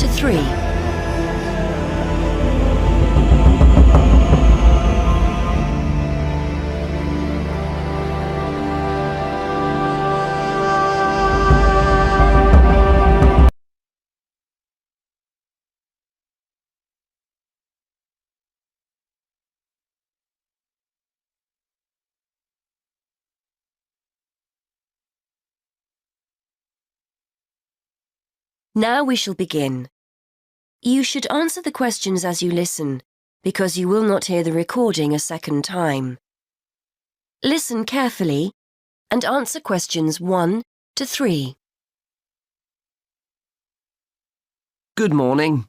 to 3. Now we shall begin. You should answer the questions as you listen, because you will not hear the recording a second time. Listen carefully and answer questions 1 to 3. Good morning.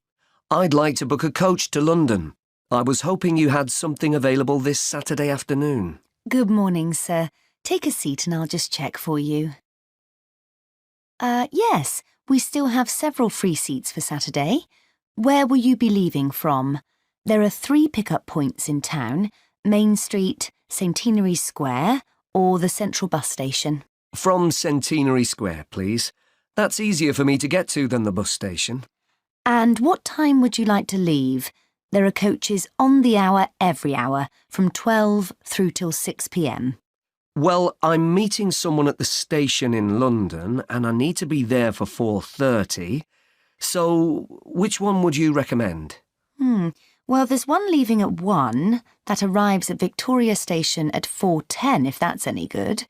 I'd like to book a coach to London. I was hoping you had something available this Saturday afternoon. Good morning, sir. Take a seat and I'll just check for you. Yes, we still have several free seats for Saturday. Where will you be leaving from? There are 3 pickup points in town: Main Street, Centenary Square, or the Central Bus Station. From Centenary Square, please. That's easier for me to get to than the bus station. And what time would you like to leave? There are coaches on the hour every hour, from 12 through till 6 p.m. Well, I'm meeting someone at the station in London and I need to be there for 4:30. So, which one would you recommend? Well, there's one leaving at 1 that arrives at Victoria Station at 4:10, if that's any good.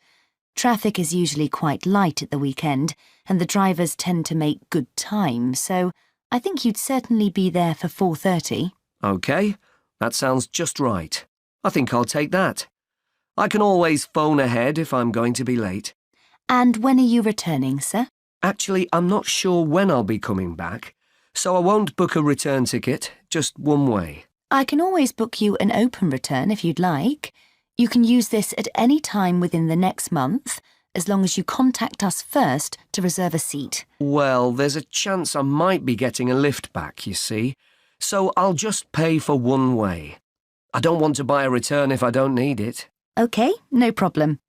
Traffic is usually quite light at the weekend and the drivers tend to make good time, so I think you'd certainly be there for 4:30. OK, that sounds just right. I think I'll take that. I can always phone ahead if I'm going to be late. And when are you returning, sir? Actually, I'm not sure when I'll be coming back, so I won't book a return ticket, just one way. I can always book you an open return if you'd like. You can use this at any time within the next month, as long as you contact us first to reserve a seat. Well, there's a chance I might be getting a lift back, you see, so I'll just pay for one way. I don't want to buy a return if I don't need it. OK, no problem.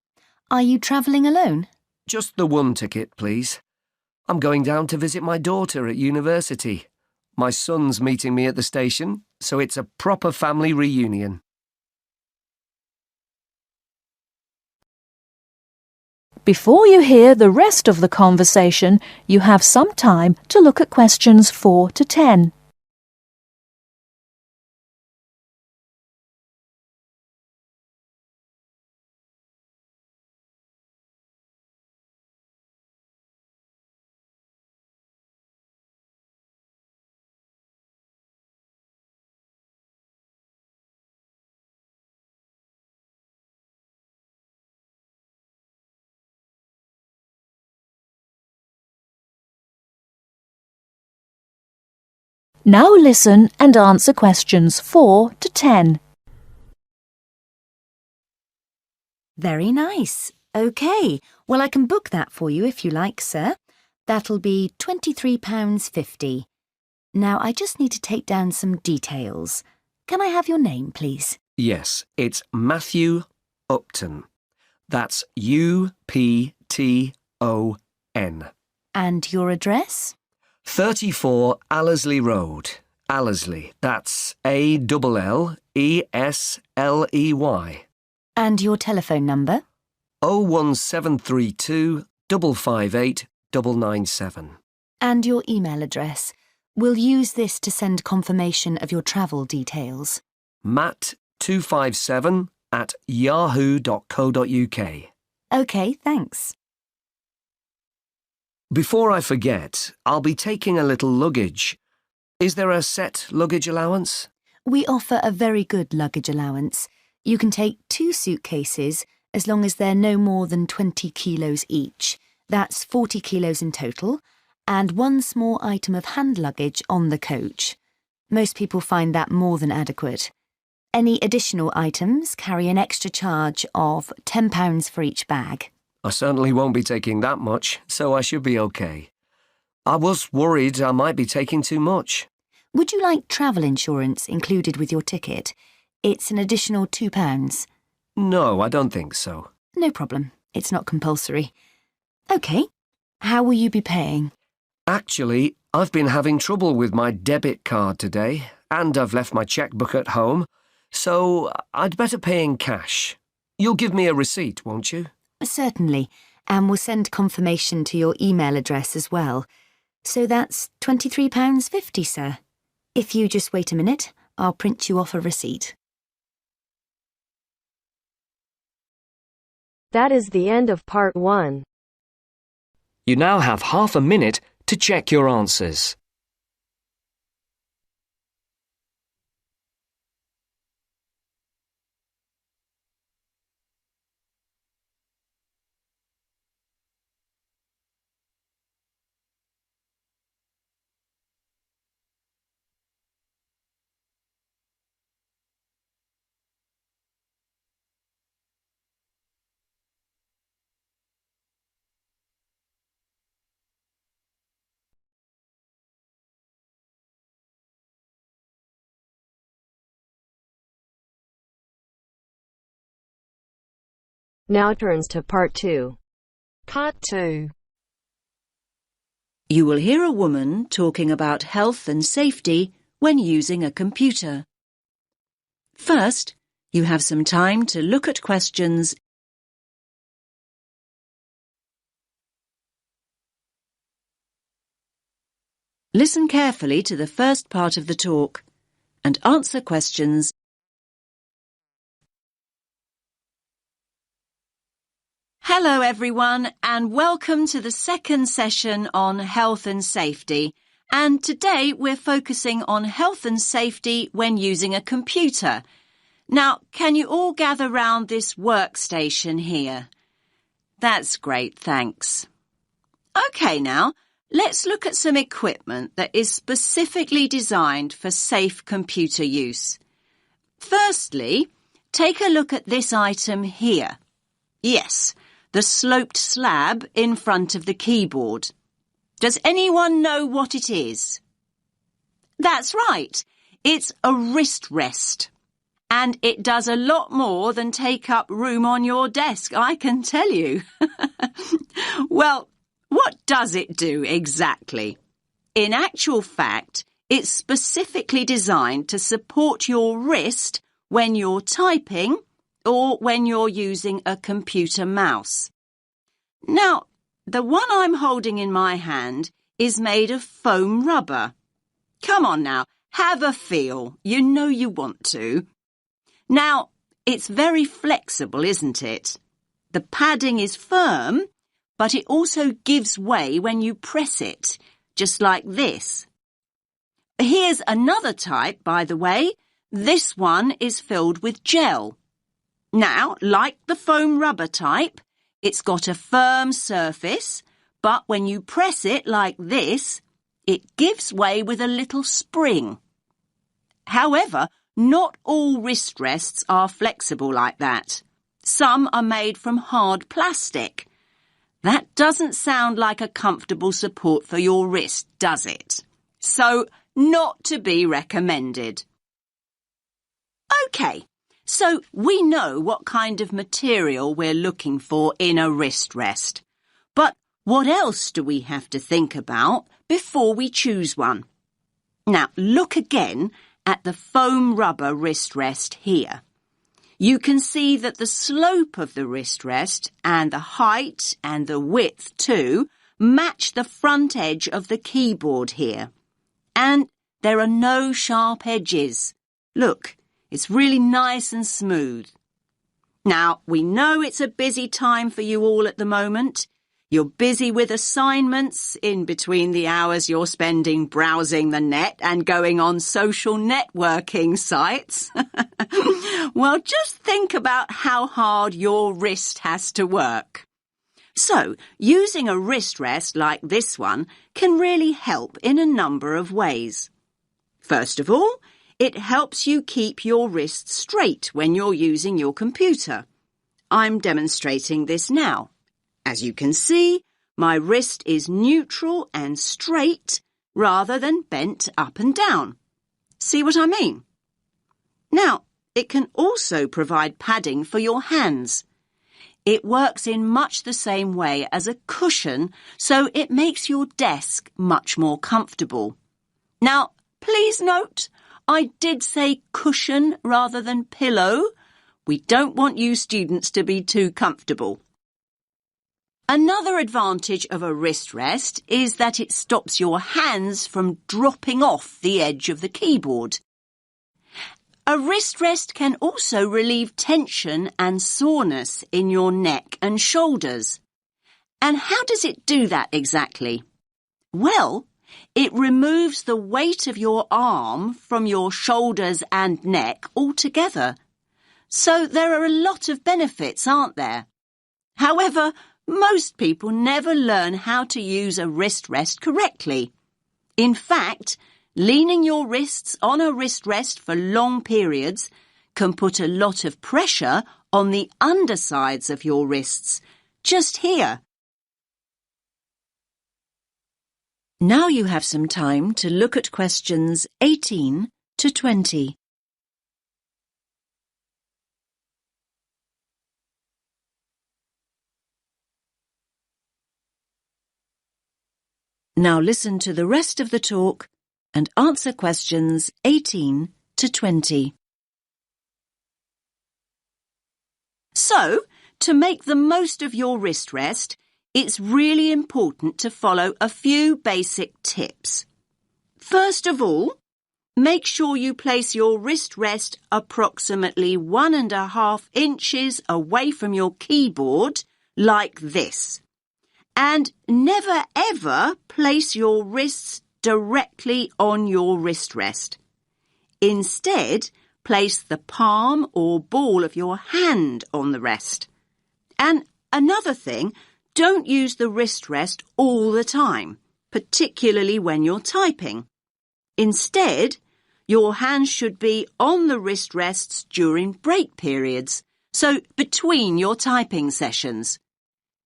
Are you travelling alone? Just the one ticket, please. I'm going down to visit my daughter at university. My son's meeting me at the station, so it's a proper family reunion. Before you hear the rest of the conversation, you have some time to look at questions 4 to 10. Now listen and answer questions 4 to 10. Very nice. OK, well, I can book that for you if you like, sir. That'll be £23.50. Now, I just need to take down some details. Can I have your name, please? Yes, it's Matthew Upton. That's Upton. And your address? 34 Allesley Road. Allesley, that's Alllesley. And your telephone number? 01732 558 997. And your email address. We'll use this to send confirmation of your travel details. matt257@yahoo.co.uk. OK, thanks. Before I forget, I'll be taking a little luggage. Is there a set luggage allowance? We offer a very good luggage allowance. You can take 2 suitcases as long as they're no more than 20 kilos each. That's 40 kilos in total, and 1 small item of hand luggage on the coach. Most people find that more than adequate. Any additional items carry an extra charge of £10 for each bag. I certainly won't be taking that much, so I should be okay. I was worried I might be taking too much. Would you like travel insurance included with your ticket? It's an additional £2. No, I don't think so. No problem. It's not compulsory. OK. How will you be paying? Actually, I've been having trouble with my debit card today, and I've left my checkbook at home, so I'd better pay in cash. You'll give me a receipt, won't you? Certainly, and we'll send confirmation to your email address as well. So that's £23.50, sir. If you just wait a minute, I'll print you off a receipt. That is the end of part 1. You now have half a minute to check your answers. Now turns to part 2. Part 2. You will hear a woman talking about health and safety when using a computer. First, you have some time to look at questions. Listen carefully to the first part of the talk and answer questions. Hello everyone, and welcome to the second session on health and safety. And today we're focusing on health and safety when using a computer. Now, can you all gather round this workstation here? That's great, thanks. Okay, now, let's look at some equipment that is specifically designed for safe computer use. Firstly, take a look at this item here. Yes, the sloped slab in front of the keyboard. Does anyone know what it is? That's right, it's a wrist rest. And it does a lot more than take up room on your desk, I can tell you. Well, what does it do exactly? In actual fact, it's specifically designed to support your wrist when you're typing or when you're using a computer mouse. Now, the one I'm holding in my hand is made of foam rubber. Come on now, have a feel. You know you want to. Now, it's very flexible, isn't it? The padding is firm, but it also gives way when you press it, just like this. Here's another type, by the way. This one is filled with gel. Now, like the foam rubber type, it's got a firm surface, but when you press it like this, it gives way with a little spring. However, not all wrist rests are flexible like that. Some are made from hard plastic. That doesn't sound like a comfortable support for your wrist, does it? So, not to be recommended. Okay, so we know what kind of material we're looking for in a wrist rest. But what else do we have to think about before we choose one? Now, look again at the foam rubber wrist rest here. You can see that the slope of the wrist rest and the height and the width too match the front edge of the keyboard here. And there are no sharp edges. Look, it's really nice and smooth. Now, we know it's a busy time for you all at the moment. You're busy with assignments in between the hours you're spending browsing the net and going on social networking sites. Well, just think about how hard your wrist has to work. So, using a wrist rest like this one can really help in a number of ways. First of all, it helps you keep your wrist straight when you're using your computer. I'm demonstrating this now. As you can see, my wrist is neutral and straight rather than bent up and down. See what I mean? Now, it can also provide padding for your hands. It works in much the same way as a cushion, so it makes your desk much more comfortable. Now, please note, I did say cushion rather than pillow. We don't want you students to be too comfortable. Another advantage of a wrist rest is that it stops your hands from dropping off the edge of the keyboard. A wrist rest can also relieve tension and soreness in your neck and shoulders. And how does it do that exactly? Well, it removes the weight of your arm from your shoulders and neck altogether. So there are a lot of benefits, aren't there? However, most people never learn how to use a wrist rest correctly. In fact, leaning your wrists on a wrist rest for long periods can put a lot of pressure on the undersides of your wrists, just here. Now you have some time to look at questions 18 to 20. Now listen to the rest of the talk and answer questions 18 to 20. So, to make the most of your wrist rest, it's really important to follow a few basic tips. First of all, make sure you place your wrist rest approximately 1.5 inches away from your keyboard, like this. And never ever place your wrists directly on your wrist rest. Instead, place the palm or ball of your hand on the rest. And another thing, don't use the wrist rest all the time, particularly when you're typing. Instead, your hands should be on the wrist rests during break periods, so between your typing sessions.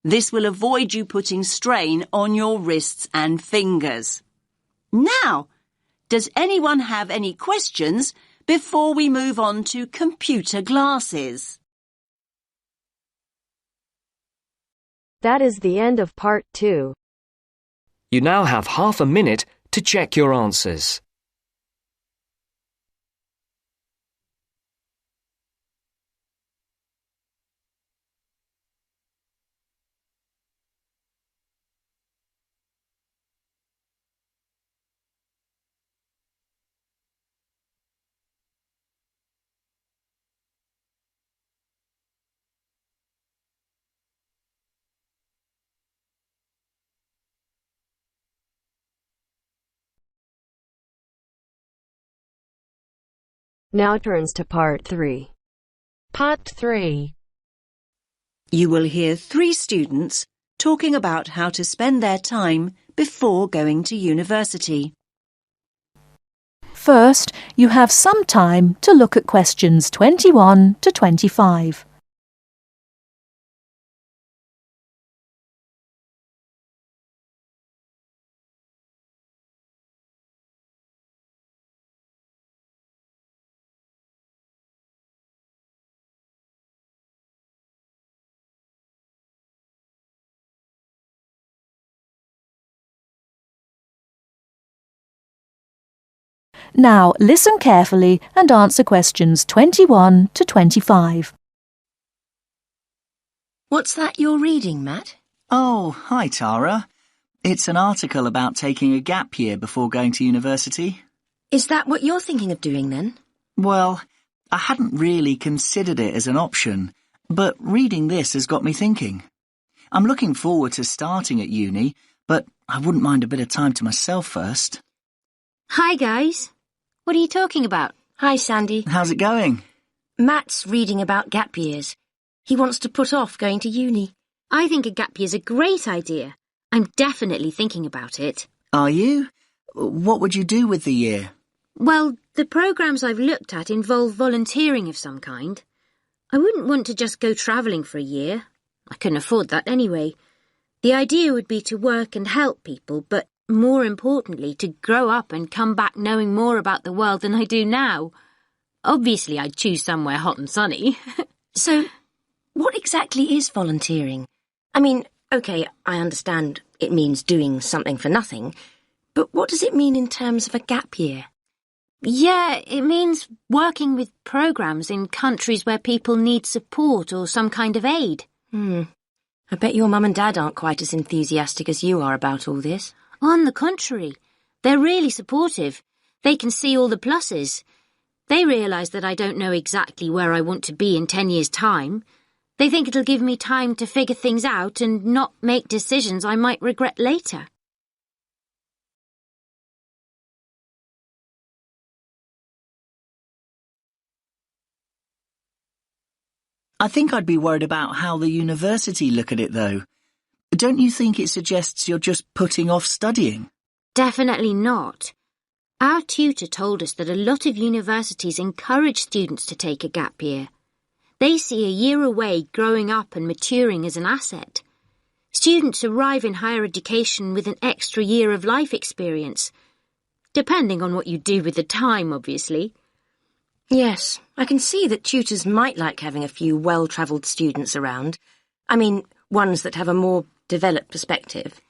This will avoid you putting strain on your wrists and fingers. Now, does anyone have any questions before we move on to computer glasses? That is the end of part 2. You now have half a minute to check your answers. Now turns to part 3. Part 3. You will hear 3 students talking about how to spend their time before going to university. First, you have some time to look at questions 21 to 25. Now listen carefully and answer questions 21 to 25. What's that you're reading, Matt? Oh, hi Tara. It's an article about taking a gap year before going to university. Is that what you're thinking of doing then? Well, I hadn't really considered it as an option, but reading this has got me thinking. I'm looking forward to starting at uni, but I wouldn't mind a bit of time to myself first. Hi, guys. What are you talking about? Hi, Sandy. How's it going? Matt's reading about gap years. He wants to put off going to uni. I think a gap year's a great idea. I'm definitely thinking about it. Are you? What would you do with the year? Well, the programmes I've looked at involve volunteering of some kind. I wouldn't want to just go travelling for a year. I couldn't afford that anyway. The idea would be to work and help people, but more importantly, to grow up and come back knowing more about the world than I do now. Obviously, I'd choose somewhere hot and sunny. So, What exactly is volunteering? I mean, OK, I understand it means doing something for nothing, but what does it mean in terms of a gap year? Yeah, it means working with programs in countries where people need support or some kind of aid. I bet your mum and dad aren't quite as enthusiastic as you are about all this. On the contrary, they're really supportive. They can see all the pluses. They realise that I don't know exactly where I want to be in 10 years' time. They think it'll give me time to figure things out and not make decisions I might regret later. I think I'd be worried about how the university look at it, though. Don't you think it suggests you're just putting off studying? Definitely not. Our tutor told us that a lot of universities encourage students to take a gap year. They see a year away growing up and maturing as an asset. Students arrive in higher education with an extra year of life experience, depending on what you do with the time, obviously. Yes, I can see that tutors might like having a few well-travelled students around. I mean, ones that have a more developed perspective.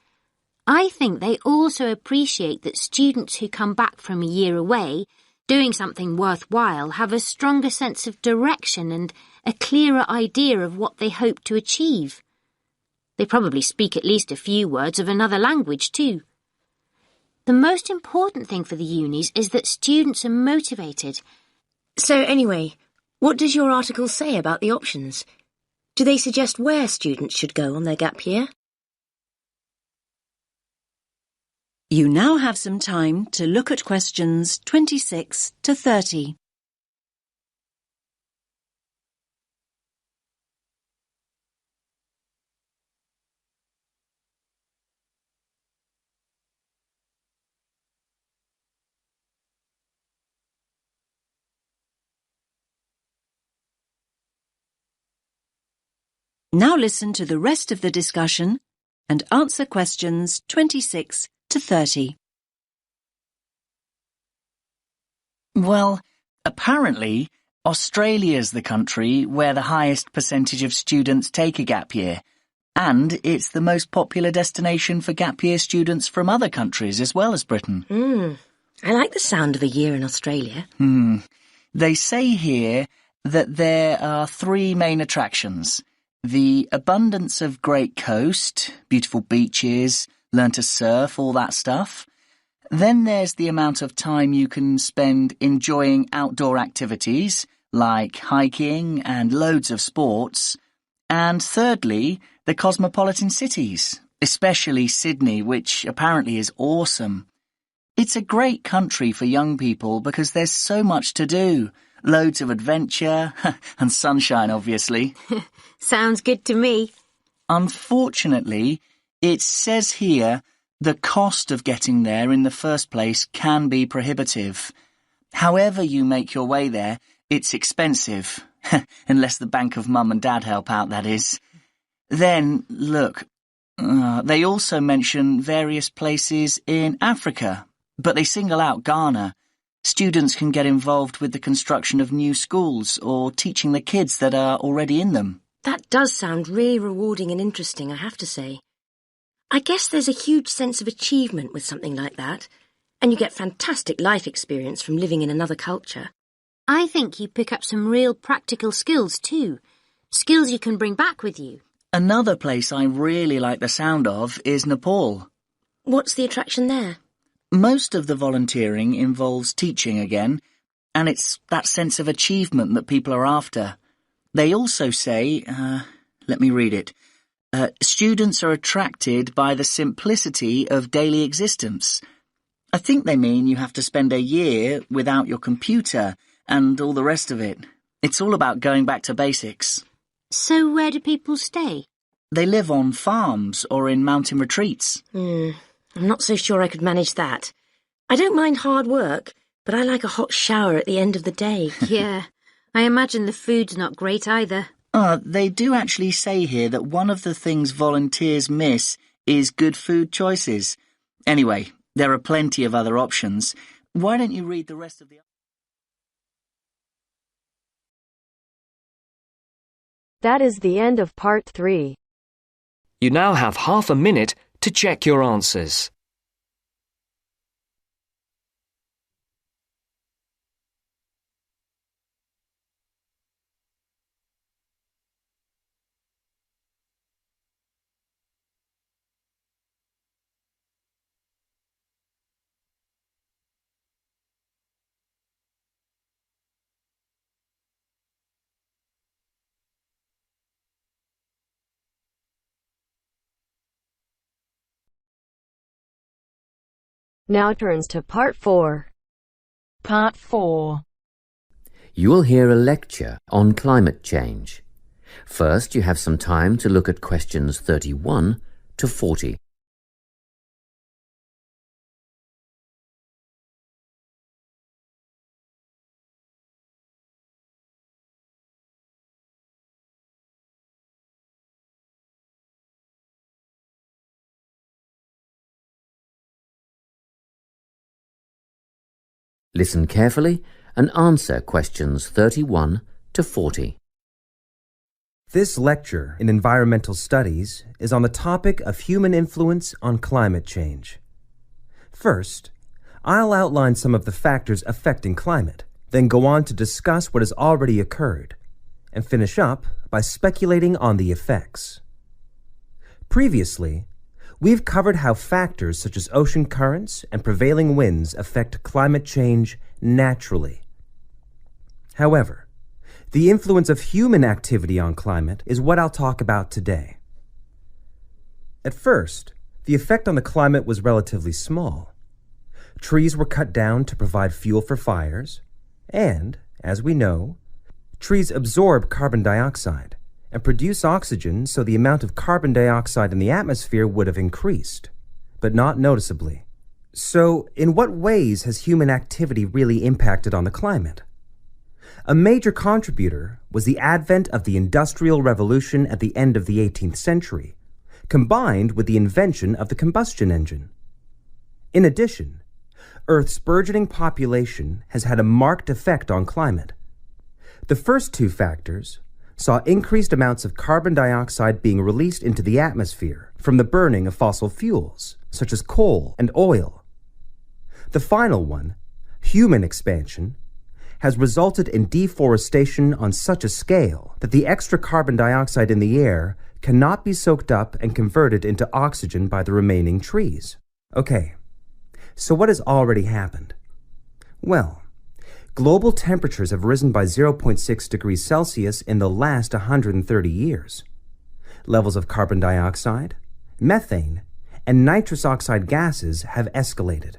I think they also appreciate that students who come back from a year away doing something worthwhile have a stronger sense of direction and a clearer idea of what they hope to achieve. They probably speak at least a few words of another language too. The most important thing for the unis is that students are motivated. So anyway, what does your article say about the options? Do they suggest where students should go on their gap year? You now have some time to look at questions 26 to 30. Now listen to the rest of the discussion and answer questions 26 to 30. Well, apparently, Australia's the country where the highest percentage of students take a gap year, and it's the most popular destination for gap year students from other countries as well as Britain. I like the sound of a year in Australia. They say here that there are three main attractions: the abundance of great coast, beautiful beaches, learn to surf, all that stuff. Then there's the amount of time you can spend enjoying outdoor activities, like hiking and loads of sports. And thirdly, the cosmopolitan cities, especially Sydney, which apparently is awesome. It's a great country for young people because there's so much to do. Loads of adventure, and sunshine, obviously. Sounds good to me. Unfortunately, it says here the cost of getting there in the first place can be prohibitive. However you make your way there, it's expensive. Unless the bank of mum and dad help out, that is. Then, look, they also mention various places in Africa, but they single out Ghana. Students can get involved with the construction of new schools or teaching the kids that are already in them. That does sound really rewarding and interesting, I have to say. I guess there's a huge sense of achievement with something like that, and you get fantastic life experience from living in another culture. I think you pick up some real practical skills too. Skills you can bring back with you. Another place I really like the sound of is Nepal. What's the attraction there? Most of the volunteering involves teaching again, and it's that sense of achievement that people are after. They also say, let me read it, students are attracted by the simplicity of daily existence. I think they mean you have to spend a year without your computer and all the rest of it. It's all about going back to basics. So where do people stay? They live on farms or in mountain retreats. I'm not so sure I could manage that. I don't mind hard work, but I like a hot shower at the end of the day. Yeah, I imagine the food's not great either. They do actually say here that one of the things volunteers miss is good food choices. Anyway, there are plenty of other options. Why don't you read the rest of the... That is the end of part 3. You now have half a minute to check your answers. Now turns to part 4. Part 4. You will hear a lecture on climate change. First, you have some time to look at questions 31 to 40. Listen carefully and answer questions 31 to 40. This lecture in environmental studies is on the topic of human influence on climate change. First, I'll outline some of the factors affecting climate, then go on to discuss what has already occurred, and finish up by speculating on the effects. Previously, we've covered how factors such as ocean currents and prevailing winds affect climate change naturally. However, the influence of human activity on climate is what I'll talk about today. At first, the effect on the climate was relatively small. Trees were cut down to provide fuel for fires, and, as we know, trees absorb carbon dioxide and produce oxygen, so the amount of carbon dioxide in the atmosphere would have increased, but not noticeably. So, in what ways has human activity really impacted on the climate? A major contributor was the advent of the Industrial Revolution at the end of the 18th century, combined with the invention of the combustion engine. In addition, Earth's burgeoning population has had a marked effect on climate. The first two factors saw increased amounts of carbon dioxide being released into the atmosphere from the burning of fossil fuels, such as coal and oil. The final one, human expansion, has resulted in deforestation on such a scale that the extra carbon dioxide in the air cannot be soaked up and converted into oxygen by the remaining trees. Okay, so what has already happened? Well, global temperatures have risen by 0.6 degrees Celsius in the last 130 years. Levels of carbon dioxide, methane, and nitrous oxide gases have escalated.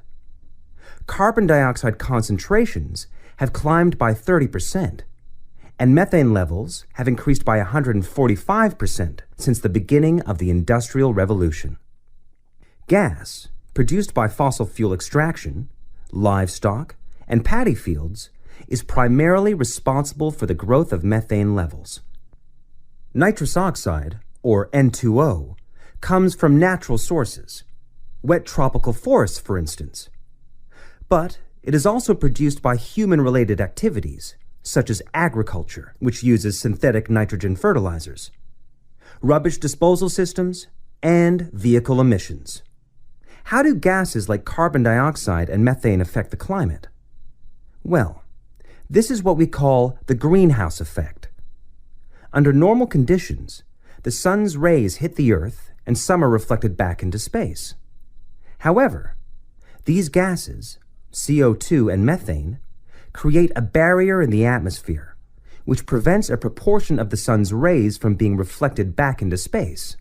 Carbon dioxide concentrations have climbed by 30%, and methane levels have increased by 145% since the beginning of the Industrial Revolution. Gas, produced by fossil fuel extraction, livestock, and paddy fields, is primarily responsible for the growth of methane levels. Nitrous oxide, or N2O, comes from natural sources, wet tropical forests, for instance. But it is also produced by human-related activities, such as agriculture, which uses synthetic nitrogen fertilizers, rubbish disposal systems, and vehicle emissions. How do gases like carbon dioxide and methane affect the climate? Well, this is what we call the greenhouse effect. Under normal conditions, the sun's rays hit the Earth and some are reflected back into space. However, these gases, CO2 and methane, create a barrier in the atmosphere, which prevents a proportion of the sun's rays from being reflected back into space.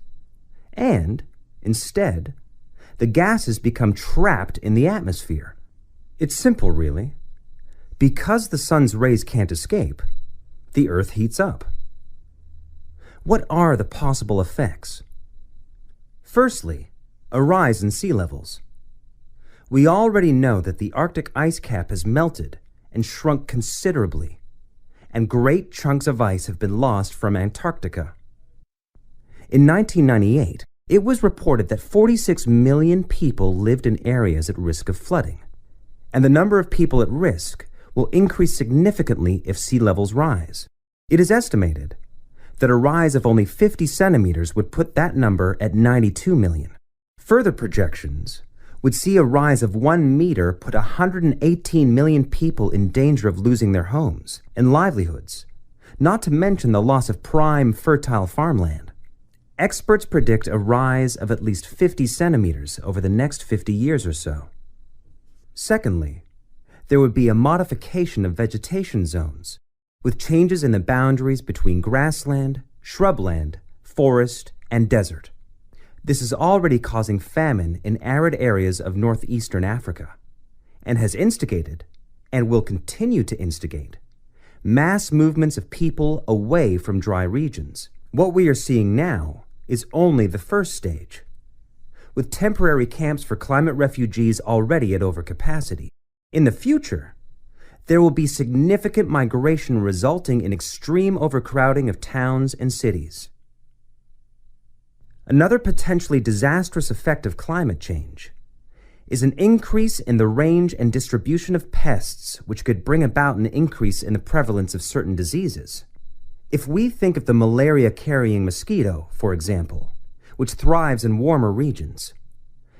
And, instead, the gases become trapped in the atmosphere. It's simple, really. Because the sun's rays can't escape, the Earth heats up. What are the possible effects? Firstly, a rise in sea levels. We already know that the Arctic ice cap has melted and shrunk considerably, and great chunks of ice have been lost from Antarctica. In 1998, it was reported that 46 million people lived in areas at risk of flooding, and the number of people at risk will increase significantly if sea levels rise. It is estimated that a rise of only 50 centimeters would put that number at 92 million. Further projections would see a rise of 1 meter put 118 million people in danger of losing their homes and livelihoods, not to mention the loss of prime, fertile farmland. Experts predict a rise of at least 50 centimeters over the next 50 years or so. Secondly, there would be a modification of vegetation zones, with changes in the boundaries between grassland, shrubland, forest, and desert. This is already causing famine in arid areas of northeastern Africa, and has instigated, and will continue to instigate, mass movements of people away from dry regions. What we are seeing now is only the first stage, with temporary camps for climate refugees already at overcapacity. In the future, there will be significant migration resulting in extreme overcrowding of towns and cities. Another potentially disastrous effect of climate change is an increase in the range and distribution of pests, which could bring about an increase in the prevalence of certain diseases. If we think of the malaria-carrying mosquito, for example, which thrives in warmer regions,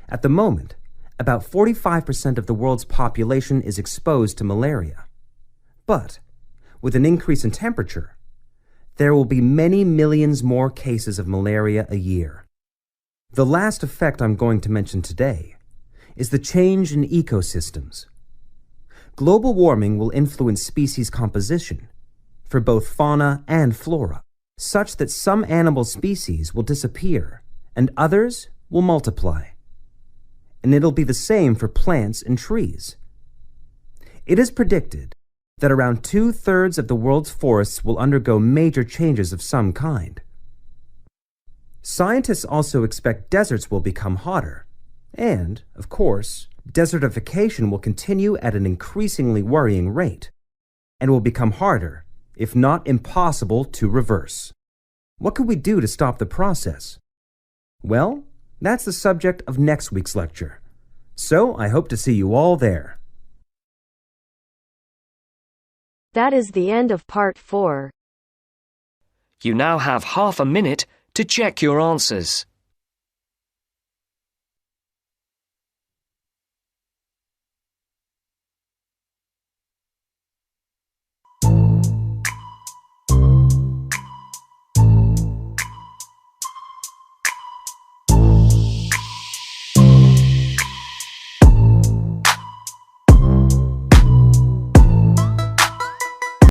at the moment, about 45% of the world's population is exposed to malaria. But, with an increase in temperature, there will be many millions more cases of malaria a year. The last effect I'm going to mention today is the change in ecosystems. Global warming will influence species composition for both fauna and flora, such that some animal species will disappear and others will multiply. And it'll be the same for plants and trees. It is predicted that around 2/3 of the world's forests will undergo major changes of some kind. Scientists also expect deserts will become hotter, and, of course, desertification will continue at an increasingly worrying rate, and will become harder, if not impossible, to reverse. What could we do to stop the process? Well, that's the subject of next week's lecture. So I hope to see you all there. That is the end of part 4. You now have half a minute to check your answers.